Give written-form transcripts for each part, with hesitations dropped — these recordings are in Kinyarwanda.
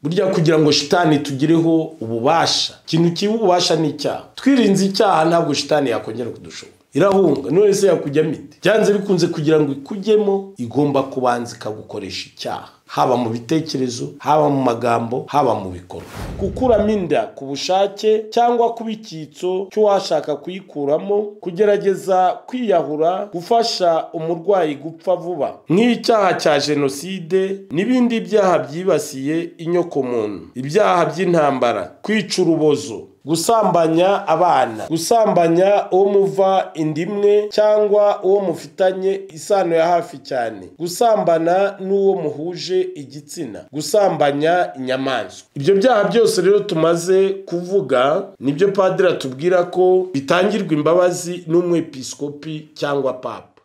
burya kugira ngo shitani tugireho ububasha, ikintu kiba ububasha ni icyaha. Twirinze icyaha ntabwo shitani yakongera kudushobora, irahunga. None se yakujyamo ite? Byanze bikunze kugira ngo ikujyemo igomba kubanza ikagukoresha icyaha, haba mu bitekerezo, haba mu magambo, haba mu bikorwa. Gukuramo inda ku bushake cyangwa kuba icyitso cy'uwashaka kuyikuramo, kugerageza kwiyahura, gufasha umurwayi gupfa vuba nk'icyaha cya jenoside n'ibindi byaha byibasiye inyokomuntu, ibyaha by'intambara, kwica urubozo, gusambanya abana, gusambanya uwo muva indimwe cyangwa uwo mufitanye isano ya hafi cyane, gusambana n'uwo muhuje igitsina, gusambanya inyamaswa. Ibyo byaha byose rero tumaze kuvuga nibyo padiri atubwira ko bitangirwa imbabazi n'umwepiskopi cyangwa papa.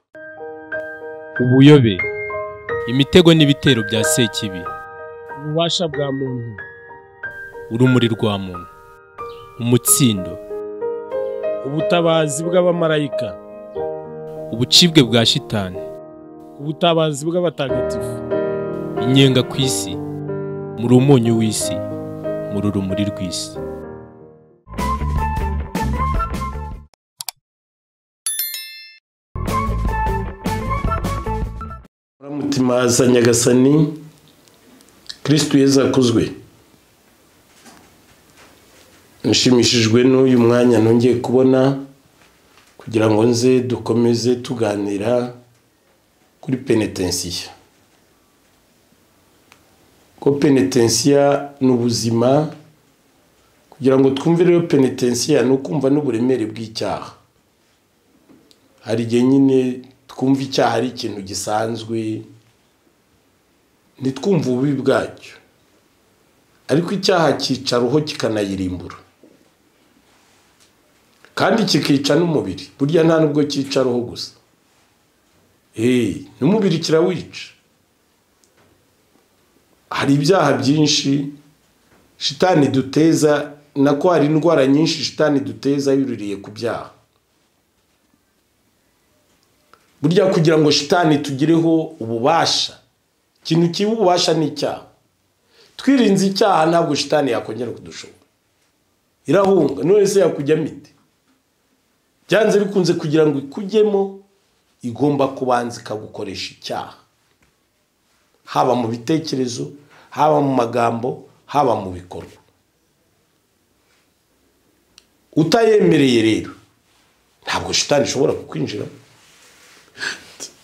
Ubuyobe, imitego n'ibitero bya sekibi, ububasha bwa muntu, urumuri rwa muntu, umutsindo, ubutabazi bw'abamarayika, ubucibwe bwa shitani, ubutabazi bw'abatagatifu, inyenga ku isi, muri umunyu w'isi, muri urumuri rw'isi. Mutima za Nyagasani, Kristo Yezu akuzwe. Nshimishijwe n'uyu mwanya nongeye kubona kugira ngo nze dukomeze tuganira kuri penitensiya. Ko penitensiya ni ubuzima, kugira ngo twumve rero penitensiya ni ukumva n'uburemere bw'icyaha. Hari igihe nyine twumva icyaha ari ikintu gisanzwe, ntitwumva ububi bwacyo, ariko icyaha cyica roho kikanayirimbura, kandi kikica n'umubiri. Burya nta nubwo cyica roho gusa, n'umubiri kirawica. Hari ibyaha byinshi shitani duteza, nako hari indwara nyinshi shitani duteza yuririye ku byaha. Burya kugira ngo shitani tugireho ububasha, ikintu kiba ububasha ni icyaha. Twirinze icyaha ntabwo shitani yakongera kudushobora, irahunga. None se yakujyamo ite? Byanze bikunze kugira ngo ikujyemo igomba kubanza ikagukoresha icyaha, haba mu bitekerezo, haba mu magambo, haba mu bikorwa. Utayemereye rero ntabwo shitani ishobora kukwinjiramo.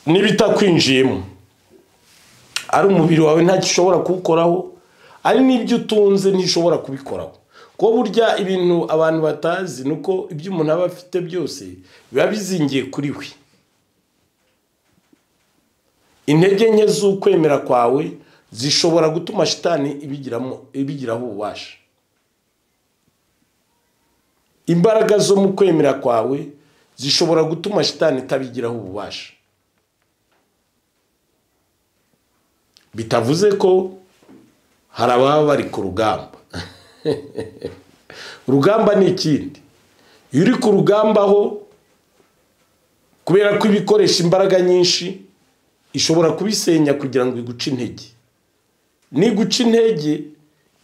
Niba itakwinjiyemo, ari umubiri wawe ntagishobora kuwukoraho, ari n'ibyo utunze ntishobora kubikoraho. Ko burya ibintu abantu batazi nuko ibyo umuntu aba afite byose biba bizingiye kuri we. Intege nke z'ukwemera kwawe zishobora gutuma shitani ibigiraho ububasha. Imbaraga zo mu kwemera kwawe zishobora gutuma shitani itabigiraho ububasha. Bitavuze ko hari ababa bari ku rugamba. Urugamba ni ikindi. Iyo uri ku rugamba ho, kubera ko ibikoresha imbaraga nyinshi, ishobora kubisenya kugira ngo iguce intege. Ni guca intege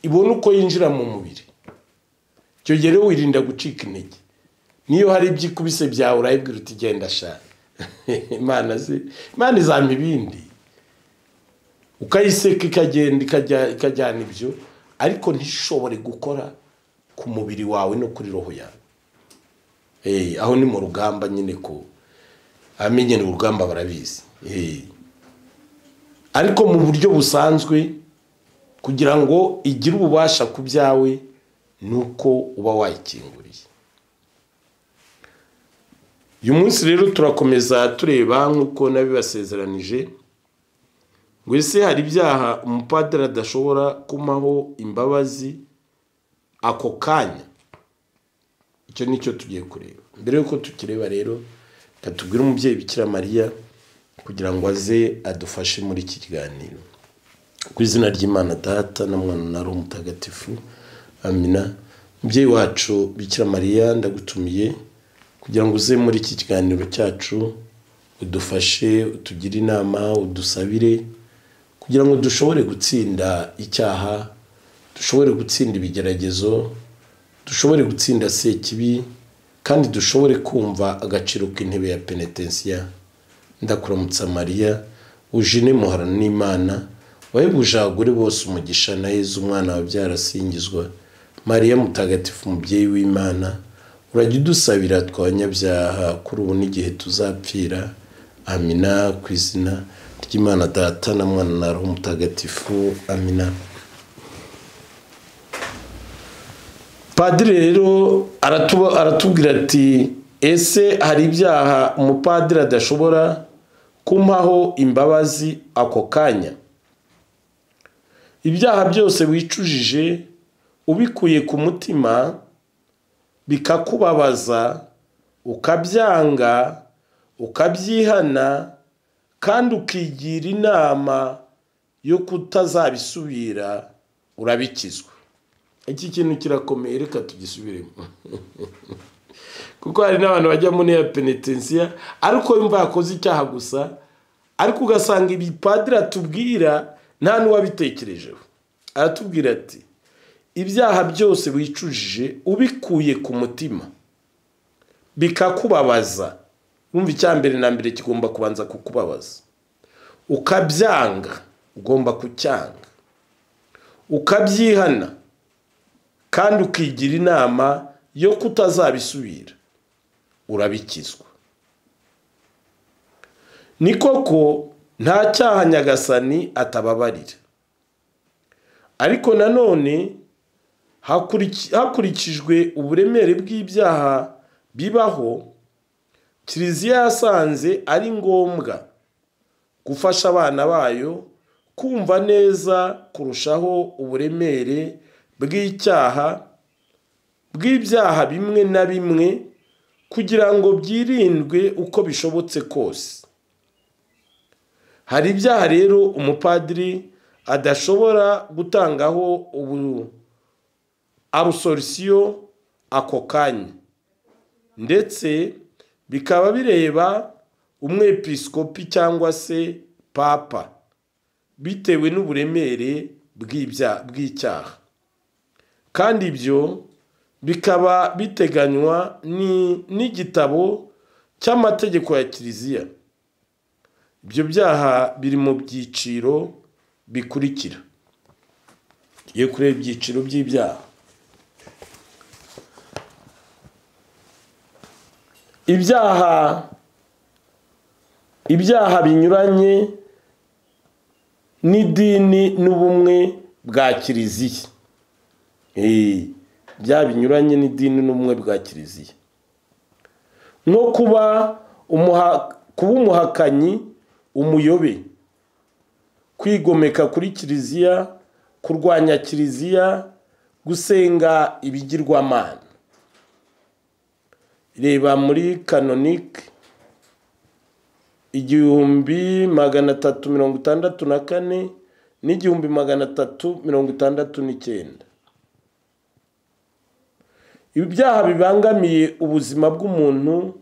ibona uko yinjira mu mubiri. Cyo gihe rero wirinda gucika intege. Niyo hari ibyikubise byawe urayibwira uti genda sha. Imana izampa ibindi. Ukayiseka ikagenda ikajyana ibyo, ariko ntishobore gukora ku mubiri wawe no kuri roho yawe. Aho ni mu rugamba nyine ko amenye ni urugamba barabizi. Ariko mu buryo busanzwe kugira ngo igire ububasha ku byawe nuko uba wayikinguriye. Uyu munsi rero turakomeza tureba nkuko nabibasezeranije, ngo ese hari ibyaha umupadiri adashobora kumaho imbabazi ako kanya. Icyo nicyo tugiye kureba. Mbere yuko tukireba rero, katubwira umubyeyi Bikira Mariya kugira ngo aze adufashe muri iki kiganiro. Ku izina ry'Imana Data na Mwana na Roho Mutagatifu, amina. Mubyeyi wacu Bikira Mariya, ndagutumiye kugira ngo uze muri iki kiganiro cyacu udufashe, utugire inama, udusabire kugira ngo dushobore gutsinda icyaha, dushobore gutsinda ibigeragezo, dushobore gutsinda sekibi, kandi dushobore kumva agaciro k'intebe ya penetensiya. Ndakuramutsa Mariya, ujine muhorana n'Imana, wahebuje abagore bose umugisha, na Yezu umwana wabyara asingizwa. Mariya mutagatifu umubyeyi w'Imana, urajya udusabira tw'abanyabyaha kuri ubu n'igihe tuzapfira. Amina. Ku izina ry'Imana Data na Mwana na Roho Mutagatifu. Amina. Padiri rero aratubwira ati, ese hari ibyaha umupadiri adashobora kumpaho imbabazi ako kanya? Ibyaha byose wicujije ubikuye ku mutima, bikakubabaza, ukabyanga, ukabyihana, kandi ukigira inama yo kutazabisubira, urabikizwa. Iki kintu kirakomeye, reka tugisubiremo. Kuko hari n'abantu bajya muri ya penetensiya ariko yumva yakoze icyaha gusa, ariko ugasanga ibi padiri atubwira nta n'uwabitekerejeho. Aratubwira ati, ibyaha byose wicujije ubikuye ku mutima, bikakubabaza. Wumva icyambere na mbere kigomba kubanza kukubabaza. Ukabyanga, ugomba kucyanga. Ukabyihana, kandi ukigira inama yo kutazabisubira, urabikizwa. Ni koko nta cyaha Nyagasani atababarira, ariko nanone hakurikijwe uburemere bw'ibyaha bibaho, Kiliziya yasanze ari ngombwa gufasha abana bayo kumva neza kurushaho uburemere bw'ibyaha bimwe na bimwe, kugira ngo byirindwe uko bishobotse kose. Hari ibyaha rero umupadiri adashobora gutangaho absolution ako kanya, ndetse bikaba bireba umwepiskopi cyangwa se papa, bitewe n'uburemere bw'icyaha. Kandi ibyo bikaba biteganywa n'igitabo cy'amategeko ya Kiliziya. Ibyo byaha biri mu byiciro bikurikira. Tugiye kureba ibyiciro by'ibyaha. Ibyaha binyuranye n'idini n'ubumwe bwa Kiliziya. Bya binyuranye n'idini n'ubumwe bwa Kiliziya, nko kuba umuhakanyi, umuyobe, kwigomeka kuri Kiliziya, kurwanya Kiliziya, gusenga ibigirwamana. Reba muri kanonike 1364 n'1369. Ibi byaha bibangamiye ubuzima bw'umuntu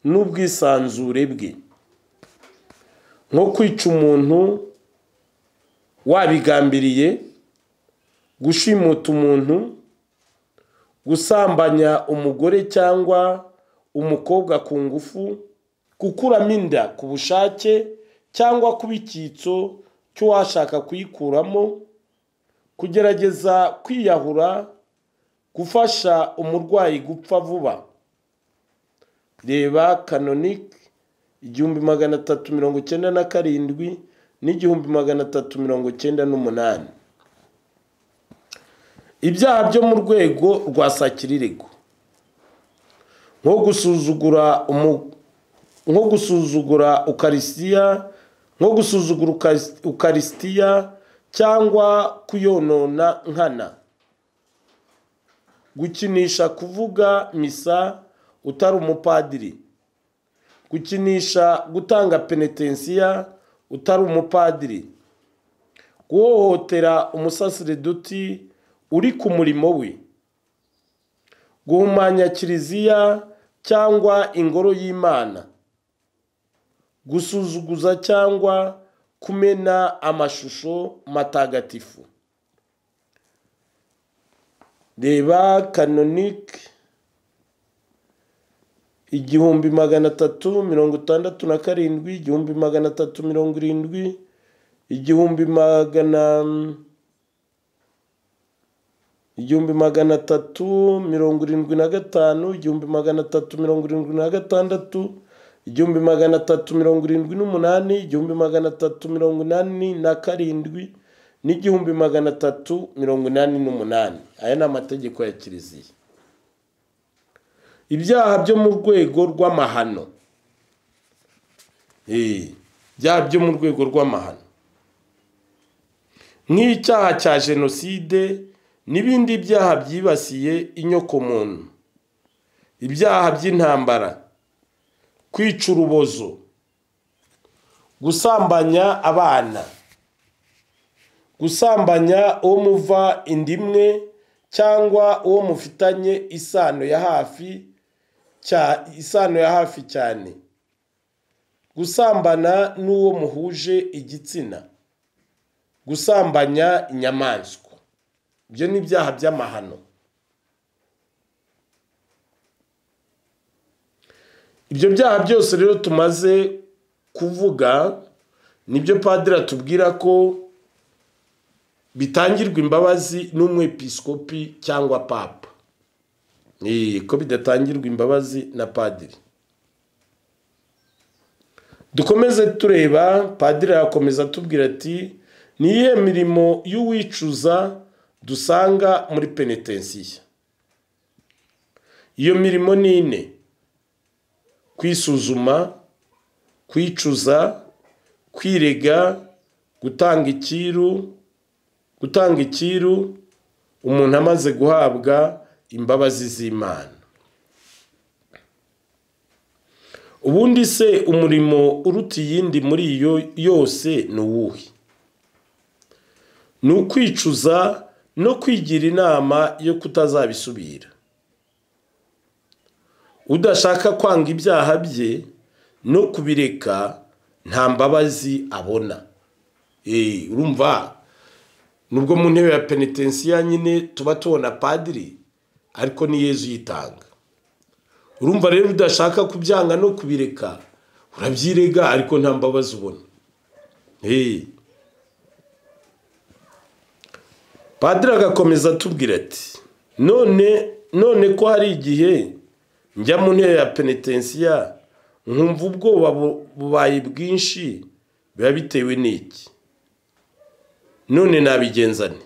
n'ubwisanzure bwe, nko kwica umuntu wabigambiriye, gushimuta umuntu, gusambanya umugore cyangwa umukobwa ku ngufu, gukuramo inda ku bushake cyangwa kuba icyitso cy'uwashaka kuyikuramo, kugerageza kwiyahura, gufasha umurwayi gupfa vuba. Reba kanonike 1397 n'1398. Ibyaha byo mu rwego rwa sakirirego, nko gusuzugura ukarisitiya cyangwa kuyonona nkana, gukinisha kuvuga misa utari umupadiri, gukinisha gutanga penetensiya utari umupadiri, guhohotera umusaserdoti uri ku murimo we, guhumanya Kiliziya cyangwa ingoro y'Imana, gusuzuguza cyangwa kumena amashusho matagatifu, reba canonique 1367, 1370, 1375, 1376, 1378, 1387 1388. Aya ni amategeko ya kiliziya. Ibyaha byo mu rwego rw'amahano. Ibyaha byo mu rwego rw'amahano nk'icyaha cya jenoside n'ibindi byaha byibasiye inyokomuntu, ibyaha by'intambara, kwica urubozo, gusambanya abana, gusambanya uwo muva inda imwe cyangwa uwo mufitanye isano ya hafi cyane, gusambana n'uwo muhuje igitsina, gusambanya inyamaswa. Ibyo ni ibyaha by'amahano. Ibyo byaha byose rero tumaze kuvuga nibyo padiri atubwira ko bitangirwa imbabazi n'umwepiskopi cyangwa papa. Ko bidatangirwa imbabazi na padiri. Dukomeze tureba, padiri akomeza atubwira ati ni iyihe mirimo y'uwicuza dusanga muri penetensiya. Iyo mirimo ni ine: kwisuzuma, kwicuza, kwirega, gutanga ikiru umuntu amaze guhabwa imbabazi z'Imana. Ubundi se umurimo uruta iyindi muri iyo yose ni uwuhe? Ni ukwicuza no kwigira inama yo kutazabisubira. Udashaka kwanga ibyaha bye no kubireka nta mbabazi abona. Urumva, nubwo mu ntebe ya penetensiya nyine tuba tubona padiri, ariko ni Yezu yitanga. Urumva rero udashaka kubyanga no kubireka urabyirega, ariko nta mbabazi ubona. Padiri agakomeza atubwira ati none ko hari igihe njya mu ntebe ya penetensiya nkumva ubwoba bubaye bwinshi, biba bitewe n'iki? None nabigenzane?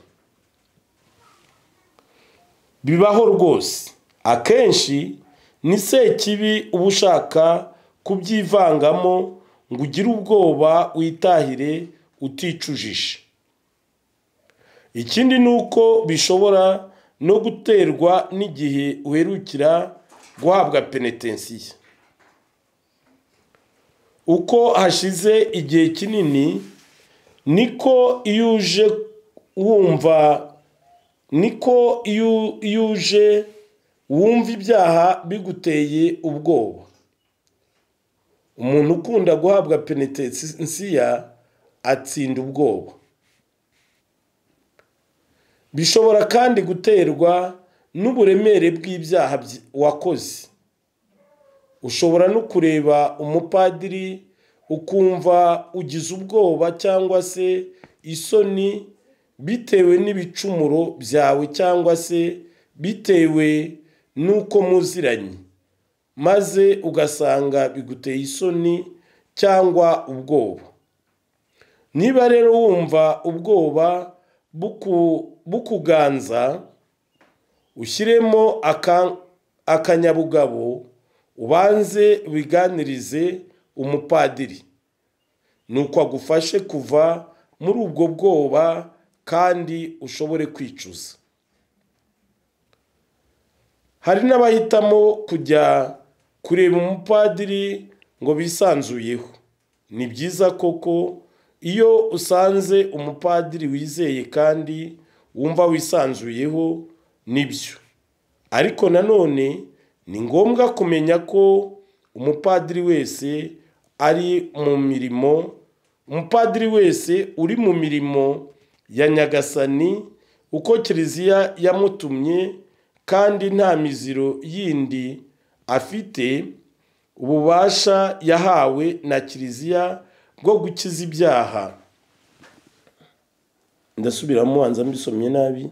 Bibaho rwose. Akenshi ni Sekibi uba ushaka kubyivangamo ngo ugire ubwoba witahire uticujije. Ikindi ni uko bishobora no guterwa n'igihe uherukira guhabwa penetensiya. Uko hashize igihe kinini niko iyo uje wumva ibyaha biguteye ubwoba. Umuntu ukunda guhabwa penetensiya atsinda ubwoba. Bishobora kandi guterwa n'uburemere bw'ibyaha wakoze. Ushobora no kureba umupadiri ukumva ugize ubwoba cyangwa se isoni bitewe n'ibicumuro byawe cyangwa se bitewe n'uko muziranye, maze ugasanga biguteye isoni cyangwa ubwoba. Niba rero wumva ubwoba bukuganza, ushyiremo akanyabugabo, ubanze wiganirize umupadiri, nuko agufashe kuva muri ubwo bwoba kandi ushobore kwicuza. Hari n'abahitamo kujya kureba umupadiri ngo bisanzuyeho. Ni byiza koko iyo usanze umupadiri wizeye kandi wumva wisanzuyeho nibyo. Ariko nanone ni ngombwa kumenya ko umupadiri wese uri mu mirimo ya Nyagasani uko Kiliziya yamutumye kandi nta miziro yindi afite, ububasha yahawe na kiliziya bwo gukiza ibyaha. Ndasubiramo wanza mbisomye nabi.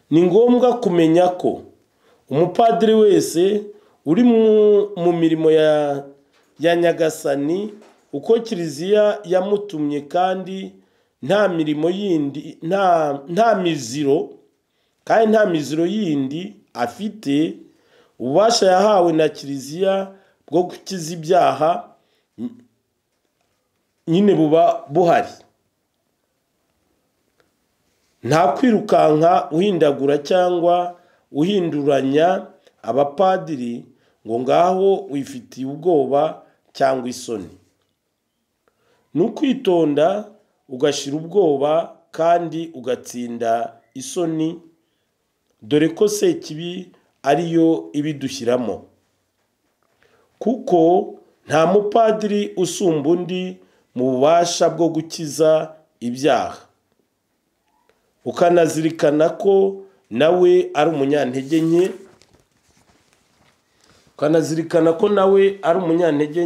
Ni ngombwa kumenya ko umupadiri wese uri mu mirimo ya Nyagasani uko kiliziya yamutumye, kandi nta mirimo yindi, nta miziro yindi afite, ububasha yahawe na kiliziya bwo gukiza ibyaha nyine buba buhari. Nta kwirukanka uhindagura cyangwa uhinduranya abapadiri ngo ngaho wifitiye ubwoba cyangwa isoni. Nukwitonda ugashira ubwoba kandi ugatsinda isoni, dore ko Sekibi ariyo ibidushyiramo. Kuko nta mupadiri usumba undi mu bubasha bwo gukiza ibyaha. Ukanazirikana ko nawe ari umunyantege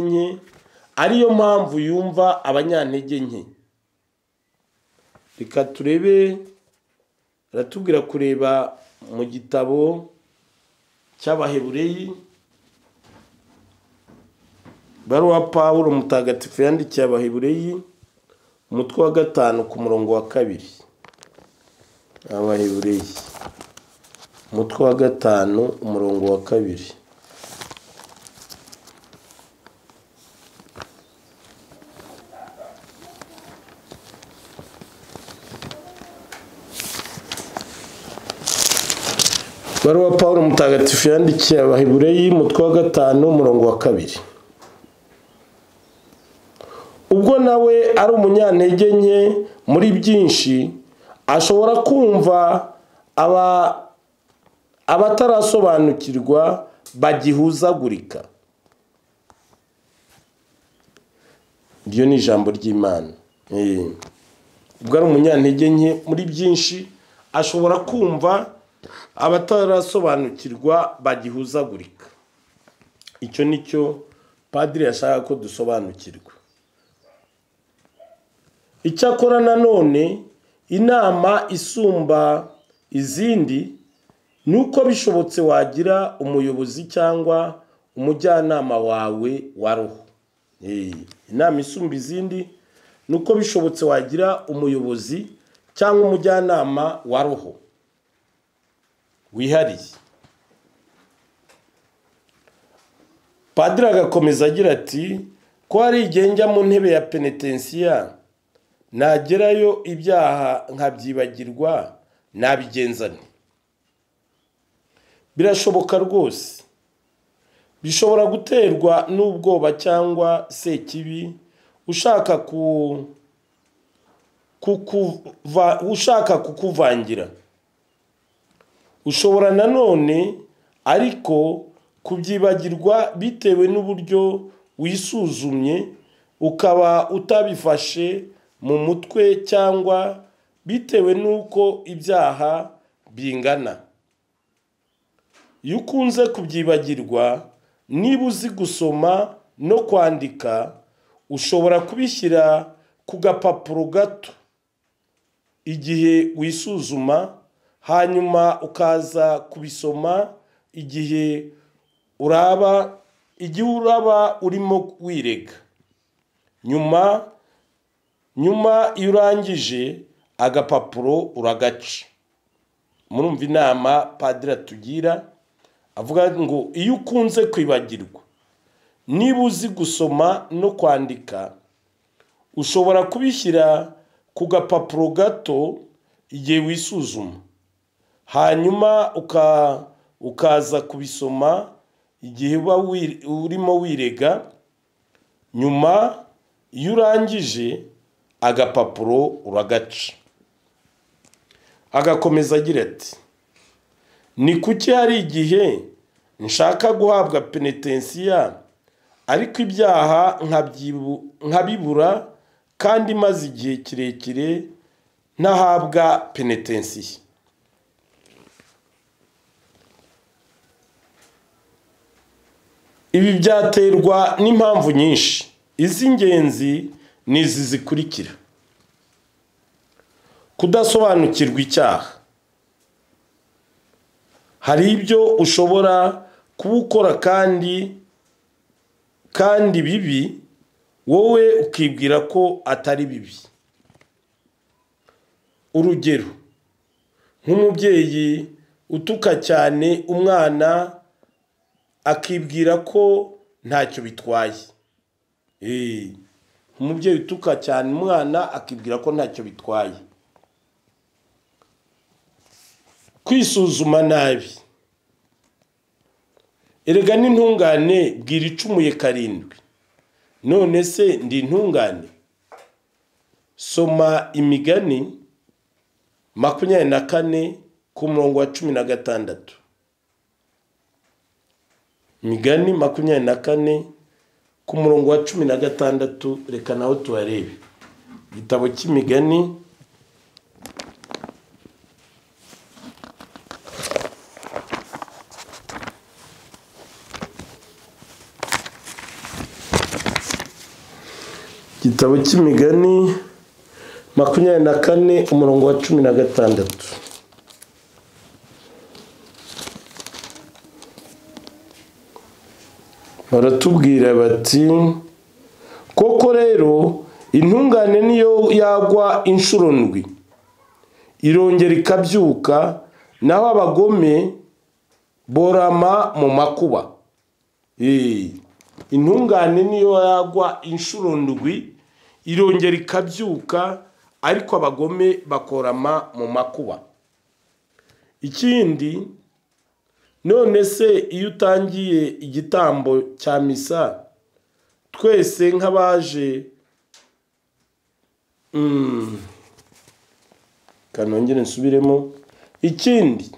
nke, ariyo mpamvu yumva abanyantege nke. Reka turebe, aratubwira kureba mu gitabo cy'Abahebureyi, baruwa Pawulo mutagatifu yandikiye Abahebureyi, umutwe wa 5 ku murongo wa 2. Abahebureyi umutwe wa 5 umurongo wa 2. Baruwa Pawulo mutagatifu yandikiye Abahebureyi, umutwe wa 5 umurongo wa 2. Ubwo nawe ari umunyantege nke muri byinshi, ashobora kumva abatarasobanukirwa bagihuzagurika. Iryo ni ijambo ry'Imana. Ubwo ari umunyantege nke muri byinshi, ashobora kumva abatarasobanukirwa bagihuzagurika. Icyo nicyo padiri yashaka ko dusobanukirwa. Icyakora nanone inama isumba izindi nuko bishobotse wagira umuyobozi cyangwa umujyanama wawe wa roho. Inama isumba izindi nuko bishobotse wagira umuyobozi cyangwa umujyanama wa roho wihariye. Padiri agakomeza agira ati, ko hari igihe njya mu ntebe ya penitensiya, nagerayo ibyaha nkabyibagirwa, nabigenza nte? Birashoboka rwose. Bishobora guterwa n'ubwoba cyangwa Sekibi ushaka kukuvangira. Ushobora nanone ariko kubyibagirwa bitewe n'uburyo wisuzumye, ukaba utabifashe mu mutwe, cyangwa bitewe n'uko ibyaha bingana. Iyo ukunze kubyibagirwa, niba uzi gusoma no kwandika, ushobora kubishyira ku gapapuro gato igihe wisuzuma, hanyuma ukaza kubisoma igihe uraba urimo wirega. Nyuma iyo urangije agapapuro uragaca. Murumva inama padiri atugira, avuga ngo iyo ukunze kwibagirwa, niba uzi gusoma no kwandika, ushobora kubishyira ku gapapuro gato igihe wisuzuma, hanyuma ukaza kubisoma igihe uba urimo wirega. Nyuma iyo urangije agapapuro uragaca. Agakomeza agira ati, ni kuki hari igihe nshaka guhabwa penitensiya, ariko ibyaha nkabibura, kandi maze igihe kirekire ntahabwa penitensiya. Ibi byaterwa n'impamvu nyinshi. Iz'ingenzi ni izi zikurikira: kudasobanukirwa icyaha. Hari ibyo ushobora kuba ukora kandi bibi, wowe ukibwira ko atari bibi. Urugero, nk'umubyeyi utuka cyane umwana akibwira ko ntacyo bitwaye. Umubyeyi utuka cyane umwana akibwira ko ntacyo bitwaye. Kwisuzuma nabi. Erega n'intungane bwira icumuye karindwi. None se ndi intungane? Soma Imigani 24 ku murongo wa 16. Imigani 24 ku murongo wa 16. Reka naho tuharebe. Igitabo cy'Imigani Igitabo cy'Imigani 24 umurongo wa 16. Baratubwira bati, koko rero intungane niyo yagwa inshuro ndwi irongera ikabyuka, naho abagome borama mu makuba. Intungane niyo yagwa inshuro ndwi irongera ikabyuka, ariko abagome bakorama mu makuba. Ikindi, none se iyo utangiye igitambo cya misa, twese nk'abaje kanongere nsubiremo. Ikindi,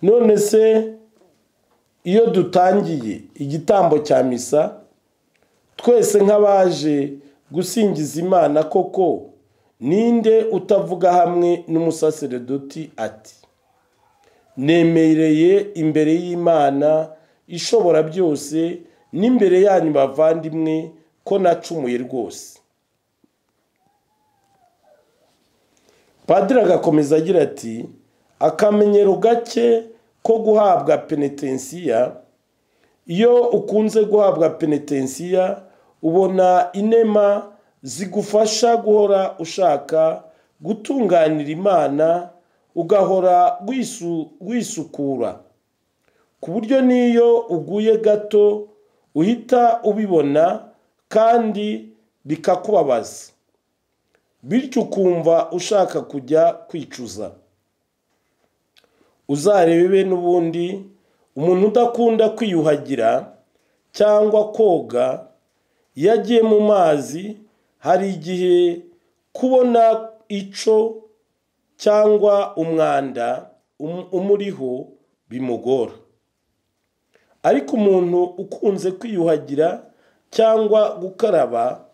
none se iyo dutangiye igitambo cya misa, twese nk'abaje gusingiza Imana, koko ninde utavuga hamwe n'umusaseredoti ati, nemereye imbere y'Imana ishobora byose n'imbere yanyu bavandimwe ko nacumuye rwose? Padiri agakomeza agira ati, akamenyero gake ko guhabwa penetensiya. Iyo ukunze guhabwa penetensiya, ubona inema zigufasha guhora ushaka gutunganira Imana, ugahora wisukura, ku buryo n'iyo uguye gato uhita ubibona kandi bikakubabaza, bityo ukumva ushaka kujya kwicuza. Uzarebe n'ubundi umuntu udakunda kwiyuhagira cyangwa koga, iyo agiye mu mazi hari igihe kubona ico cyangwa umwanda umuriho bimugora. Ariko umuntu ukunze kwiyuhagira cyangwa gukaraba,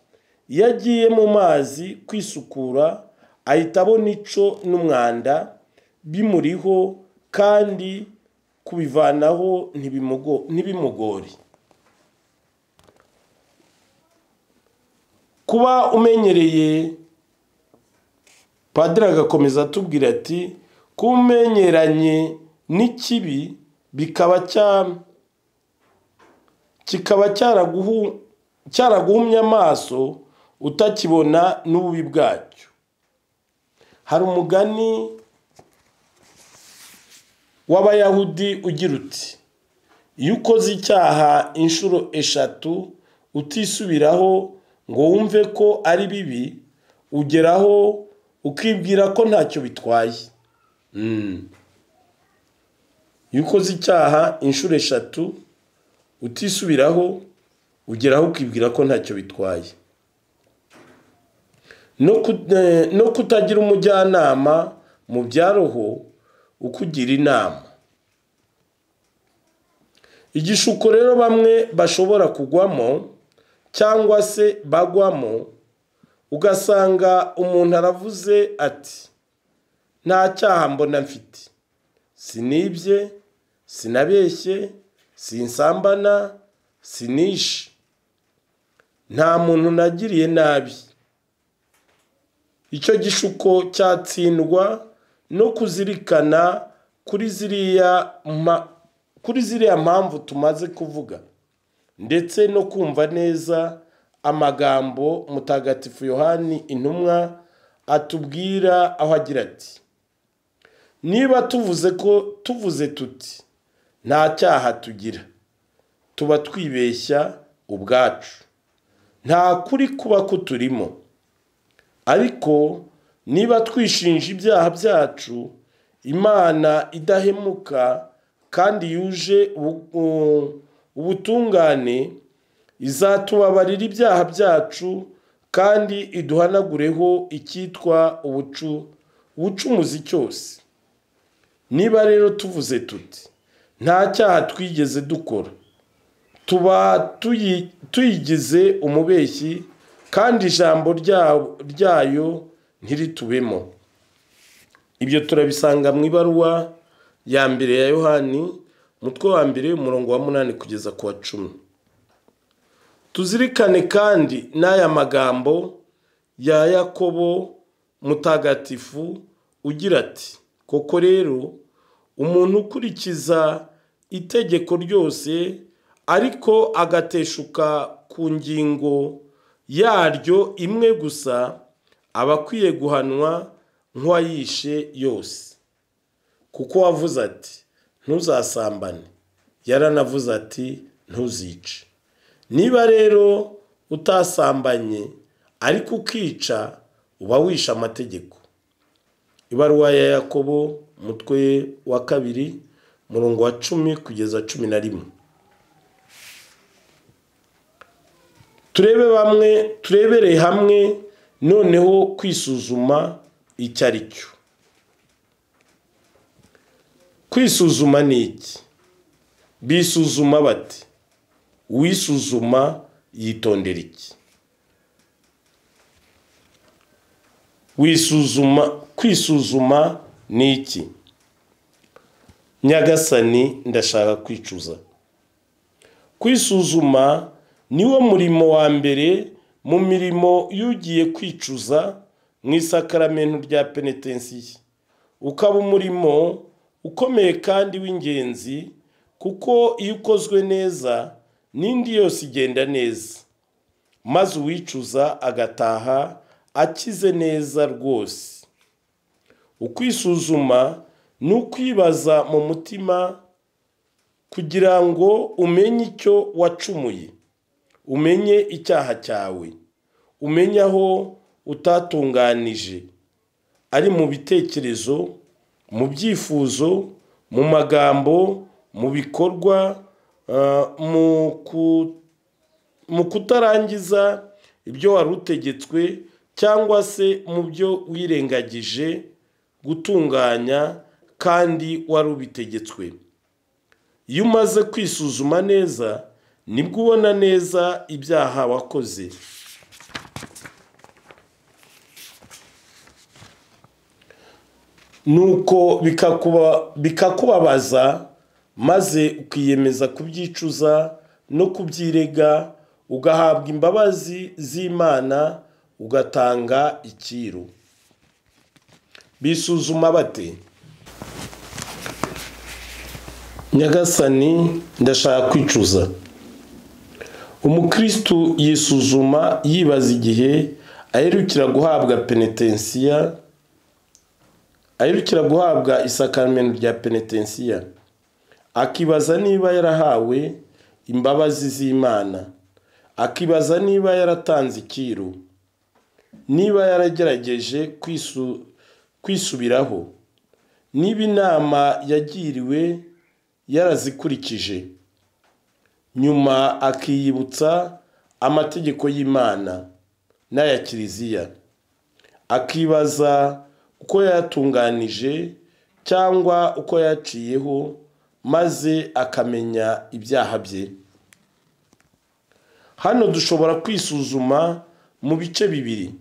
iyo agiye mu mazi kwisukura, ahita abona ico n'umwanda bimuriho kandi kubivanaho ntibimugore. Kuba umenyereye, Padiri agakomeza atubwira ati, kuba umenyeranye n'ikibi kikaba cyaraguhumye amaso utakibona n'ububi bwacyo. Hari umugani w'Abayahudi ugira uti, iyo ukoze icyaha inshuro 3 utisubiraho ngo wumve ko ari bibi, ugeraho ukibwira ko ntacyo bitwaye. Iyo ukoze icyaha inshuro 3 utisubiraho, ugeraho ukibwira ko ntacyo bitwaye. No kutagira umujyanama mu byaroho ukugira inama. Igishuko rero bamwe bashobora kugwamo cyangwa se bagwamo, ugasanga umuntu aravuze ati, nta cyaha mbona mfite, sinibye, sinabeshye, sinsambana, sinishe, nta muntu nagiriye nabi. Icyo gishuko cyatsindwa no kuzirikana kuri ziriya mpamvu tumaze kuvuga, ndetse no kumva neza amagambo mutagatifu Yohani intumwa atubwira aho agira ati: niba tuvuze tuti nta cyaha tugira, tuba twibeshya ubwacu, nta kuri kuba kuturimo. Ariko niba twishinja ibyaha byacu, Imana idahemuka kandi yuje ubutungane izatubabarira ibyaha byacu kandi iduhanagureho icyitwa ubucumuzi cyose. Niba rero tuvuze tuti nta cyaha twigeze dukora, tuba tuyigize umubeshyi kandi ijambo ryayo ntiritubemo. Ibyo turabisanga mu ibaruwa ya mbere ya Yohani, umutwe wa mbere, umurongo wa 8 kugeza ku wa 10. Tuzirikane kandi n'aya magambo ya Yakobo mutagatifu ugira ati: koko rero umuntu ukurikiza itegeko ryose ariko agateshuka ku ngingo yaryo imwe gusa, aba akwiye guhanwa nk'uwayishe yose. Kuko wavuze ati ntuzasambane, yaranavuze ati ntuzice. Niba rero utasambanye ariko ukica, uba wishe amategeko. Ibaruwa ya Yakobo umutwe wa 2, umurongo wa 10 kugeza 11. Turebere hamwe noneho kwisuzuma icyo ari cyo. Kwisuzuma ni iki? Bisuzuma bati? Uwisuzuma yitondera iki? Kwisuzuma ni iki? Nyagasani, ndashaka kwicuza. Kwisuzuma niwo murimo wa mbere mu mirimo y'ugiye kwicuza mu isakaramentu rya penetensiya. Ukaba umurimo ukomeye kandi w'ingenzi, kuko iyo ukozwe neza n'indi yose igenda neza, maze uwicuza agataha akize neza rwose. Ukwisuzuma ni ukwibaza mu mutima kugira ngo umenye icyo wacumuye, umenye icyaha cyawe, umenye aho utatunganije, ari mu bitekerezo, mu byifuzo, mu magambo, mu bikorwa, mu kutarangiza ibyo wari utegetswe, cyangwa se mu byo wirengagije gutunganya kandi wari ubitegetswe. Iyo umaze kwisuzuma neza, nibwo ubona neza ibyaha wakoze. Nuko bikakubabaza, maze ukiyemeza kubyicuza no kubyirega, ugahabwa imbabazi z'Imana, ugatanga icyiru. Bisuzuma bate? Nyagasani, ndashaka kwicuza. Umukristo yisuzuma yibaza igihe aherukira guhabwa penetensiya, aherukira guhabwa isakaramentu rya penetensiya, akibaza niba yarahawe imbabazi z'Imana, akibaza niba yaratanze icyiru, niba yaragerageje kwisubiraho, niba inama yagiriwe yarazikurikije. Nyuma akiyibutsa amategeko y'Imana n'aya Kiliziya, akibaza uko yatunganije cyangwa uko yaciyeho, maze akamenya ibyaha bye. Hano dushobora kwisuzuma mu bice bibiri.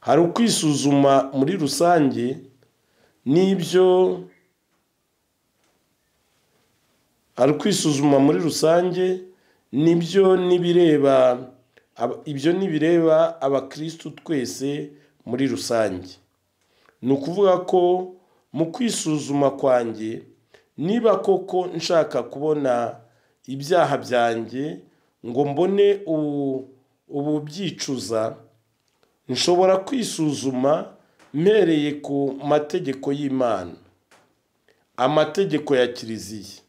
Hari ukwisuzuma muri rusange, n'ibyo hari kwisuzuma muri rusange, ibyo nibireba abakristo twese muri rusange. Ni ukuvuga ko mu kwisuzuma kwanjye, niba koko nshaka kubona ibyaha byanjye ngo mbone ubu byicuza, nshobora kwisuzuma mpereye ku mategeko y'Imana, amategeko ya Kiliziya,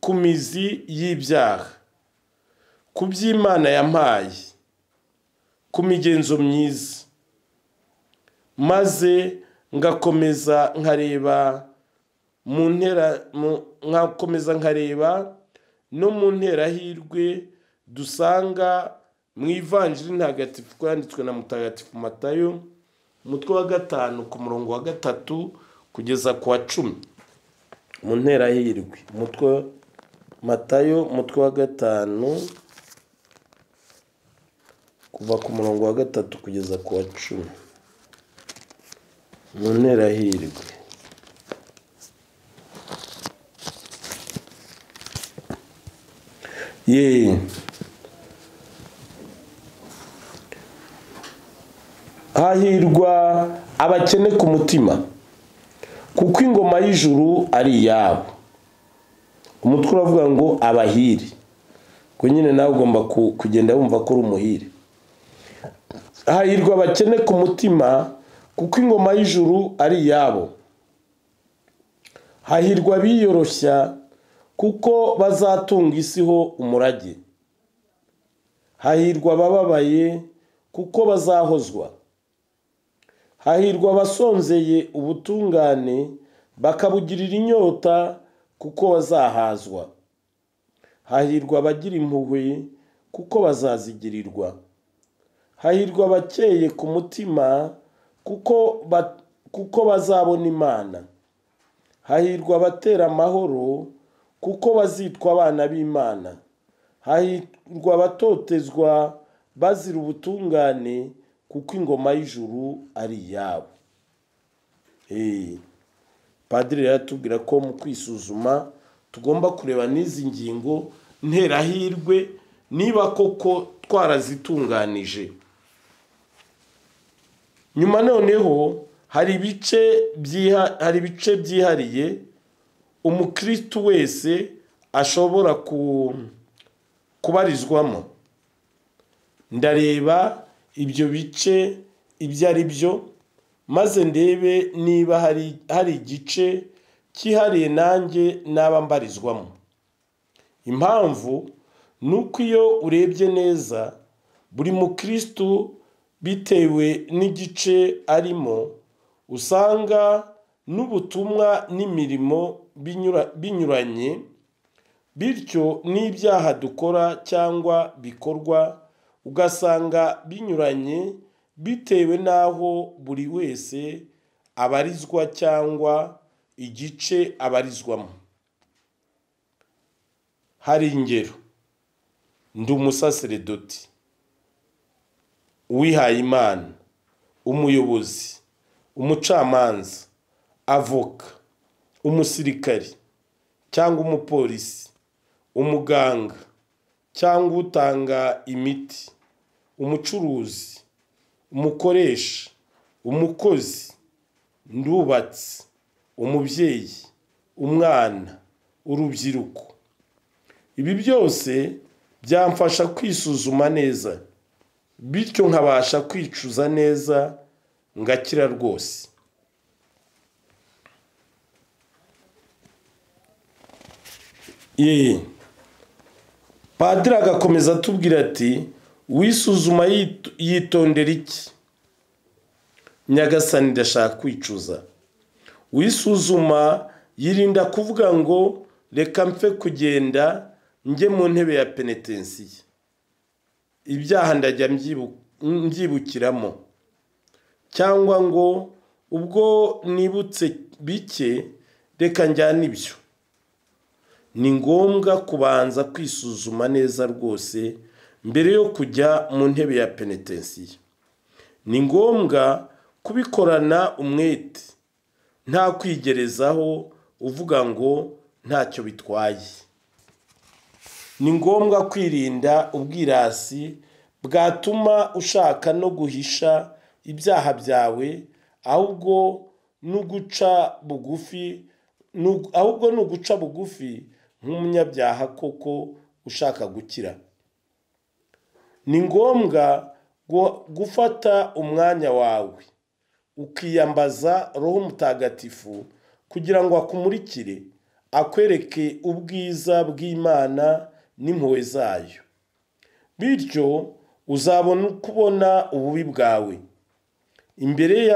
ku mizi y'ibyaha, ku by'Imana yampaye, ku migenzo myiza, maze ngakomeza nkareba no mu nterahirwe dusanga mu ivanjiri ntagatifu kwanditswe na Mutagatifu Matayo, umutwe wa 5 ku murongo wa 3 kugeza ku wa 10. Mu nterahirwe Matayo umutwe wa 5 kuva ku murongo wa 3 kugeza ku wa 10. Mu nterahirwe hahirwa abakene ku mutima, kuko ingoma y'ijuru ari iyabo. Umutwe uravuga ngo abahiri, ko nyine nawe ugomba kugenda wumva ko uri umuhire. Hahirwa abakene ku mutima, kuko ingoma y'ijuru ari iyabo. Hahirwa biyoroshya, kuko bazatunga isi ho umurage. Hahirwa abababaye, kuko bazahozwa. Hahirwa abasonzeye ubutungane, bakabugirira inyota, kuko bazahazwa. Hahirwa abagira impuhwe, kuko bazazigirirwa. Hahirwa abakeye ku mutima, kuko bazabona Imana. Hahirwa abatera amahoro, kuko bazitwa abana b'Imana. Hahirwa abatotezwa bazira ubutungane, kuko ingoma y'ijuru ari iyabo. Padiri yatubwira ko mu kwisuzuma tugomba kureba n'izi ngingo nterahirwe, niba koko twarazitunganije. Nyuma noneho hari ibice byihariye umukristo wese ashobora kubarizwamo. Ndareba ibyo bice ibyo ari byo, maze ndebe niba hari igice cyihariye nanjye naba mbarizwamo. Impamvu nuko iyo urebye neza buri mukristo bitewe n'igice arimo, usanga n'ubutumwa n'imirimo binyuranye, bityo n'ibyaha dukora cyangwa bikorwa ugasanga binyuranye bitewe n'aho buri wese abarizwa cyangwa igice abarizwamo. Hari ingero: ndi umusaseredoti, uwihaye Imana, umuyobozi, umucamanza, avoka, umusirikari cyangwa umupolisi, umuganga cyangwa utanga imiti, umucuruzi, umukoresha, umukozi, ndubatsi, umubyeyi, umwana, urubyiruko. Ibi byose byamfasha kwisuzuma neza, bityo nkabasha kwicuza neza ngakira rwose. Padiri agakomeza atubwira ati, wisuzuma yitondera iki? Nyagasani, ndashaka kwicuza. Wisuzuma yirinda kuvuga ngo reka mpfe kugenda njye mu ntebe ya penetensiya, ibyaha ndajya mbyibukiramo, cyangwa ngo ubwo nibutse bike reka njyane ibyo. Ni ngombwa kubanza kwisuzuma neza rwose mbere yo kujya mu ntebe ya penetensiya. Ni ngombwa kubikorana umwete, nta kwigerezaho uvuga ngo ntacyo bitwaye. Ni ngombwa kwirinda ubwirasi bwatuma ushaka no guhisha ibyaha byawe, ahubwo n'uguca bugufi nk'umunyabyaha koko ushaka gukira. Ni ngombwa gufata umwanya wawe ukiyambaza Roho Mutagatifu kugira ngo akumurikire, akwereke ubwiza bw'Imana n'impuhwe zayo. Bityo uzabona kubona ububi bwawe imbere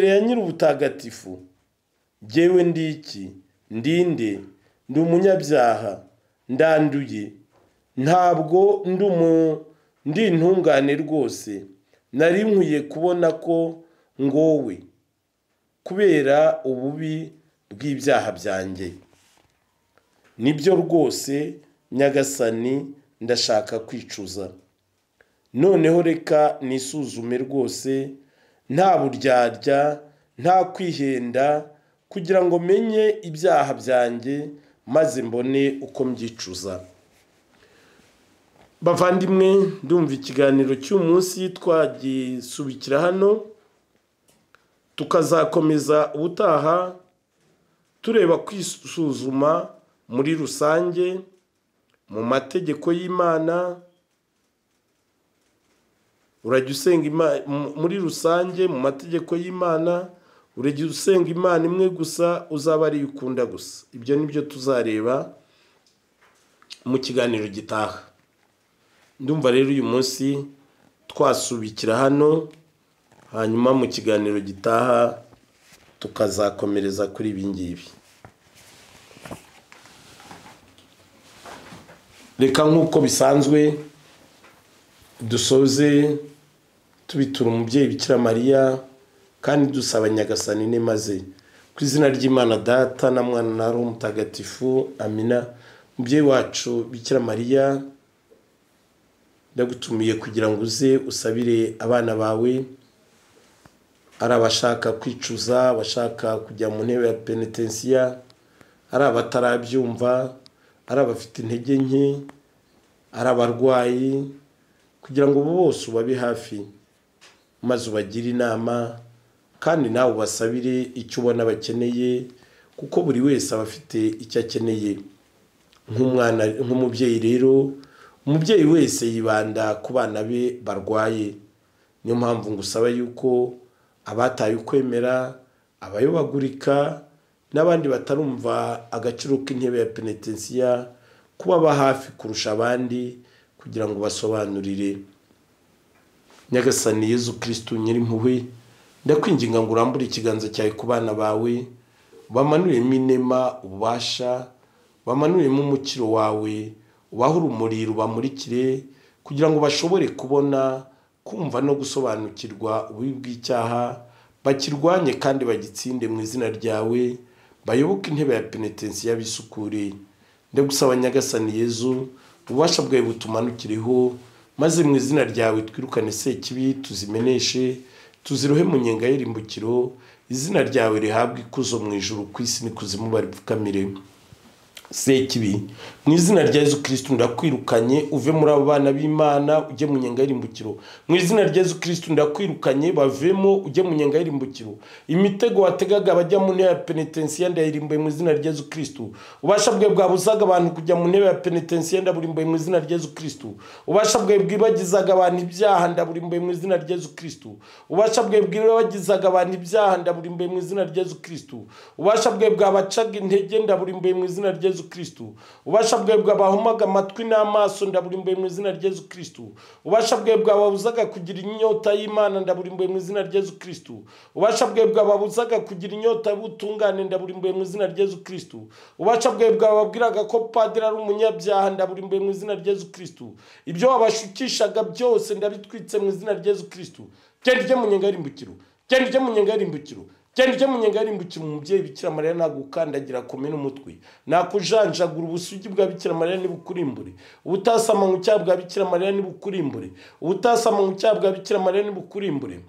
ya Nyir'ubutagatifu. Jyewe ndi iki? Ndinde? Ndi umunyabyaha, ndanduye, ntabwo ndi intungane rwose. Nari nkwiye kubona ko ngowe kubera ububi bw'ibyaha byanjye. Nibyo rwose Nyagasani, ndashaka kwicuza. Noneho reka nisuzume rwose, nta buryarya, nta kwihenda, kugira ngo menye ibyaha byanjye maze mbone uko mbyicuza. Bavandimwe, ndumva ikiganiro cy'umunsi twagisubikira hano, tukazakomeza ubutaha tureba kwisuzuma muri rusange mu mategeko y'Imana. Urajya usenga muri rusange mu mategeko y'Imana, urajya usenga Imana imwe gusa, uzaba ari ukunda gusa. Ibyo nibyo tuzareba mu kiganiro gitaha. Ndumva rero uyu munsi twasubikira hano, hanyuma mu kiganiro gitaha tukazakomereza kuri ibi ngibi. Reka nk'uko bisanzwe dusoze tubitura umubyeyi Bikira Mariya, kandi dusaba Nyagasani nemaze ku izina ry'Imana Data na Mwana na Roho Mutagatifu. Amina. Mubyeyi wacu Bikira Mariya, ndagutumiye kugira ngo uze usabire abana bawe, ari abashaka kwicuza, abashaka kujya mu ntebe ya penitensiya, ari abatarabyumva, ari abafite intege nke, ari abarwayi, kugira ngo bose ubabe hafi maze ubagire inama, kandi nawe ubasabire icyo ubona bakeneye, kuko buri wese aba afite icyo akeneye. Nk'umubyeyi rero, umubyeyi wese yibanda ku bana be barwaye. Niyo mpamvu ngusaba yuko abataye ukwemera, abayobagurika, n'abandi batarumva agaciro k'intebe ya penitensiya, kubaba hafi kurusha abandi kugira ngo basobanurire. Nyagasani Yezu Kristo Nyirimpuhwe, ndakwinginga ngo urambure ikiganza cyawe ku bana bawe, bamanuremo inema, ububasha, bamanuremo umukiro wawe, ubahe urumuri rubamurikire, kugira ngo bashobore kubona, kumva no gusobanukirwa ububi bw'icyaha, bakirwanye kandi bagitsinde mu izina ryawe, bayoboke intebe ya penitensiya bisukure. Ndagusaba Nyagasani Yezu, ububasha bwawe butumanukireho, maze mu izina ryawe twirukane sekibi, tuzimeneshe, tuzirohe mu nyenga y'irimbukiro. Izina ryawe rihabwe ikuzo mu ijuru, ku isi n'ikuzimu baripfukamire. Sekibi, mu izina rya Yezu Kristo ndakwirukanye, uve muri abo bana b'Imana ujye mu nyenga y'irimbukiro. Mu izina rya Yezu Kristo ndakwirukanye, bavemo ujye mu nyenga y'irimbukiro. Imitego wategaga abajya mu ntebe ya penitensiya ndayirimbuye mu izina rya Yezu Kristo. Ubasha bwe bwabuzaga abantu kujya mu ntebe ya penitensiya ndaburimbuye mu izina rya Yezu Kristo. Ubasha bwe bwibagizaga abantu ibyaha ndaburimbuye mu izina rya Yezu Kristo. Ubasha bwe bwibagizaga abantu ibyaha ndaburimbuye mu izina rya Yezu Kristo. Ubasha bwe bwabacaga intege ndaburimbuye mu izina rya Yezu Kristo. Ubasha bwe bwabahumaga amatwi n'amaso ndaburimbuye mu izina rya Yezu Kristo. Ubasha bwe bwababuzaga kugira inyota y'Imana ndaburimbuye mu izina rya Yezu Kristo. Ubasha bwe bwababuzaga kugira inyota y'ubutungane ndaburimbuye mu izina rya Yezu Kristo. Ubasha bwe bwababwiraga ko padiri ari umunyabyaha ndaburimbuye mu izina rya Yezu Kristo. Ibyo wabashukishaga byose ndabitwitse mu izina rya Yezu Kristo. Genda mu nyenga y'irimbukiro, genda mu nyenga y'irimbukiro, genda mu nyenga y'irimbukiro. Umubyeyi Bikira Mariya nagukandagira komena umutwe, nakujanjagura ubusugi bwa Bikira Mariya nibukurimbure, ubutasama mu cyaha bwa Bikira Mariya nibukurimbure, ubutasama mu cyaha bwa Bikira Mariya nibukurimbure.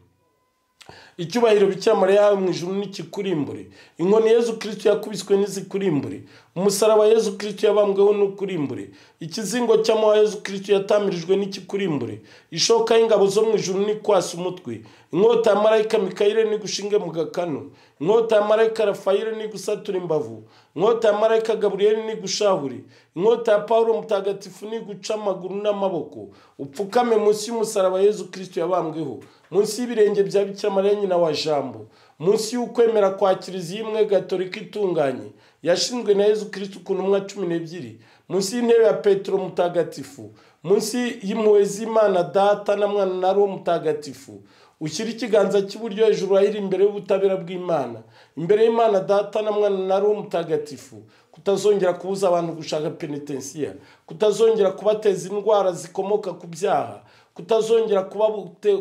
icyubahiro Bikira Mariya yahawe mu ijuru n'ikikurimbure, inkoni Yezu Kristo yakubiswe n'izikurimbure, umusaraba Yezu Kristo yabambweho n'ukurimbure, ikizingo cy'amahwa Yezu Kristo yatamirijwe n'ikikurimbure, ishoka y'ingabo zo mu ijuru n'ikwasa umutwe, inkota ya marayika Mikayire n'igushinge mu gakanu, inkota ya marayika Rafayire n'igusatura imbavu, inkota ya marayika Gaburiyeli n'igushahure, inkota ya Pawulo mutagatifu n'iguca amaguru n'amaboko, upfukame munsi y'umusaraba Yezu Kristo yabambweho, munsi y'ibirenge bya Bikira Mariya nyina wa Jambo, munsi y'ukwemera kwa Kiliziya imwe Gatolika itunganye yashinzwe na Yezu Kristo ku ntumwa 12, munsi y'intebe ya Petero mutagatifu, munsi y'impuhwe z'Imana Data na Mwana na Roho mutagatifu, ushyira ikiganza cy'iburyo hejuru ahiri imbere y'ubutabera bw'Imana, imbere y'Imana Data na Mwana na Roho mutagatifu, kutazongera kubuza abantu gushaka penitensiya, kutazongera kubateza indwara zikomoka ku byaha, kutazongera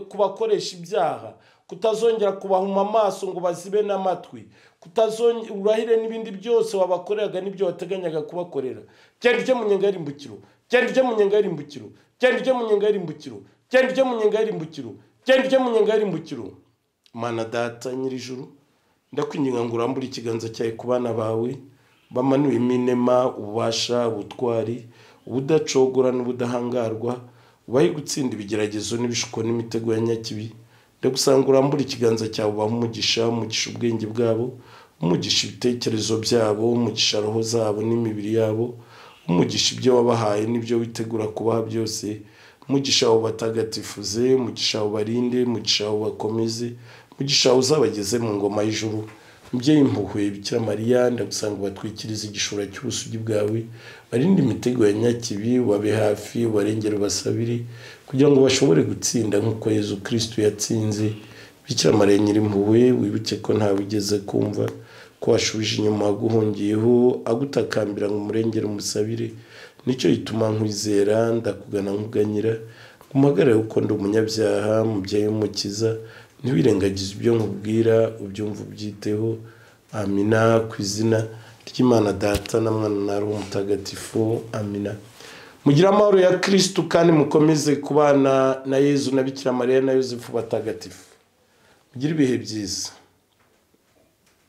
kubakoresha ibyaha, kutazongera kubahuma amaso ngo bazibe n'amatwi, kutazongera urahire n'ibindi byose wabakoreraga n'ibyo wateganyaga kubakorera. Cyari ryo munyenga y'irimbukiro, cyari ryo munyenga y'irimbukiro, cyari ryo munyenga y'irimbukiro, cyari ryo munyenga y'irimbukiro, cyari ryo munyenga y'irimbukiro. Mana Data nyir'ijuru, ndakwinginga ngo urambure ikiganza cyawe ku bana bawe, bamanuye iminema, ububasha, ubutwari, ubudacogora n'ubudahangarwa, ubahe gutsinda ibigeragezo n'ibishuko n'imitego ya nyakibi. Ndagusanga urambure ikiganza cyawe ubahe umugisha, umugisha ubwenge bwabo, umugisha ibitekerezo byabo, umugisha roho zabo n'imibiri yabo, umugisha ibyo wabahaye n'ibyo witegura kubaha byose, umugisha wawe batagatifuze, umugisha wawe barinde, umugisha wawe bakomeze, umugisha wawe uzabageze mu ngoma y'ijuru. Mubyeyi impuhwe Bikira Mariya, ndagusanga batwikiriza igishura cy'ubusugi bwawe, barinde imitego ya nyakibi, wabe hafi, ubarengere ubasabire, kugira ngo bashobore gutsinda nk'uko Yezu Kristo yatsinze. Bikira Mariya nyir'impuhwe, wibuke ko ntawe ugeze kumva, ko washubije inyuma waguhungiyeho, agutakambira ngo umurengere umusabire. Nicyo gituma nkwizera, ndakugana nkuganyira, umuhagarare uko ndi umunyabyaha, mubyeyi w'umukiza, ntiwirengagize ibyo nkubwira, ubyumva ubyiteho. Amina. Ku izina ry'Imana Data na Mwana na Roho mutagatifu. Amina. Mugira amahoro ya Kristo kandi mukomeze kubana na Yezu na Bikira Mariya na Yosefu batagatifu. Mugira ibihe byiza.